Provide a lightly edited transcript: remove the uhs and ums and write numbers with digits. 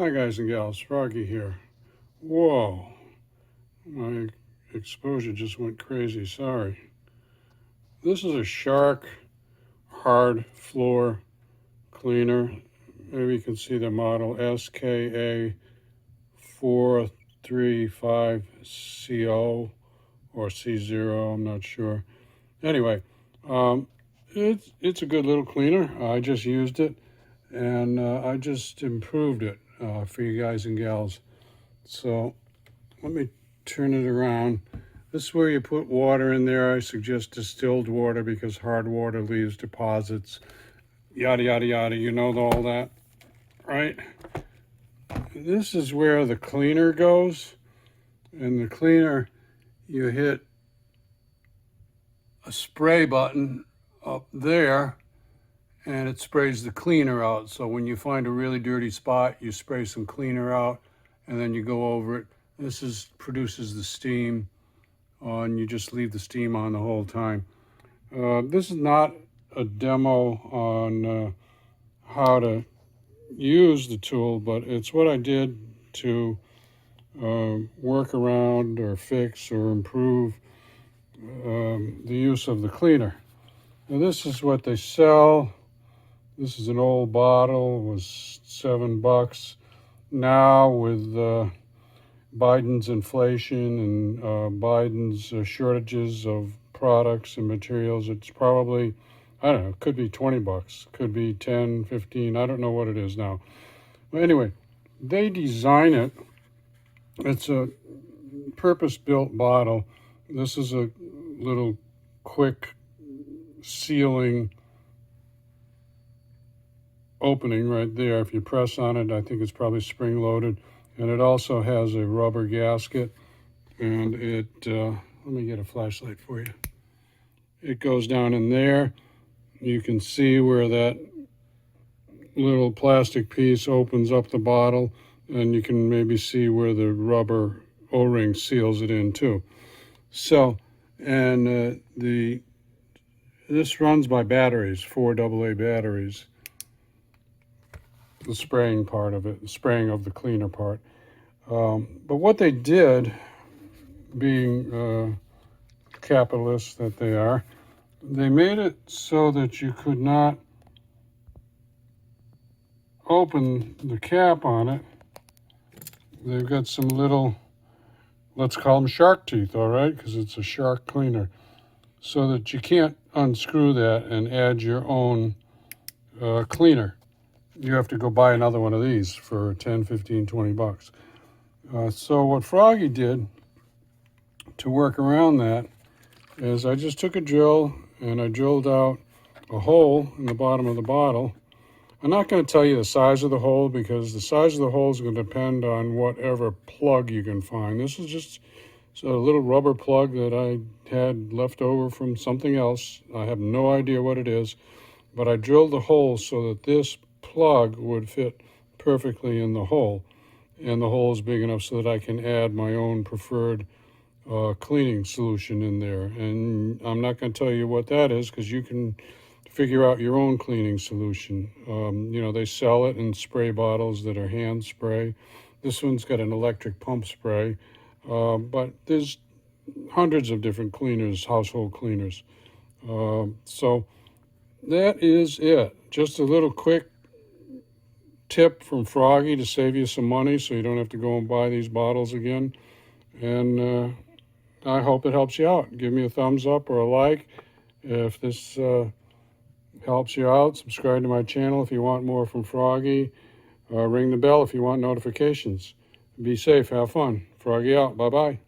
Hi guys and gals, Froggy here. Whoa, my exposure just went crazy, sorry. This is a Shark hard floor cleaner. Maybe you can see the model SKA435CO or C0, I'm not sure. Anyway, it's a good little cleaner. I just used it and I just improved it for you guys and gals. So let me turn it around. This is where you put water in there. I suggest distilled water because hard water leaves deposits. Yada, yada, yada. You know all that, right? This is where the cleaner goes. And the cleaner, you hit a spray button up there and it sprays the cleaner out. So when you find a really dirty spot, you spray some cleaner out and then you go over it. This produces the steam and you just leave the steam on the whole time. This is not a demo on how to use the tool, but it's what I did to work around or fix or improve the use of the cleaner. Now this is what they sell. This is an old bottle, it was $7. Now with Biden's inflation and Biden's shortages of products and materials, it's probably, I don't know, it could be $20, could be 10, 15, I don't know what it is now. But anyway, they design it. It's a purpose-built bottle. This is a little quick sealing opening right there. If you press on it, I think it's probably spring-loaded. And it also has a rubber gasket. And it, let me get a flashlight for you. It goes down in there. You can see where that little plastic piece opens up the bottle. And you can maybe see where the rubber O-ring seals it in too. So, and this runs by batteries, 4 AA batteries. The spraying part of it, the spraying of the cleaner part. But what they did, being capitalists that they are, they made it so that you could not open the cap on it. They've got some little, let's call them shark teeth, all right, because it's a shark cleaner, so that you can't unscrew that and add your own cleaner. You have to go buy another one of these for 10, 15, 20 bucks. So what Froggy did to work around that is I just took a drill and I drilled out a hole in the bottom of the bottle. I'm not going to tell you the size of the hole because the size of the hole is going to depend on whatever plug you can find. This is just a little rubber plug that I had left over from something else. I have no idea what it is, but I drilled the hole so that this plug would fit perfectly in the hole, and the hole is big enough so that I can add my own preferred cleaning solution in there. And I'm not going to tell you what that is because you can figure out your own cleaning solution. You know, they sell it in spray bottles that are hand spray. This one's got an electric pump spray, but there's hundreds of different cleaners, household cleaners. So that is it. Just a little quick tip from Froggy to save you some money so you don't have to go and buy these bottles again. And I hope it helps you out. Give me a thumbs up or a like if this helps you out. Subscribe to my channel if you want more from Froggy. Ring the bell if you want notifications. Be safe. Have fun. Froggy out. Bye-bye.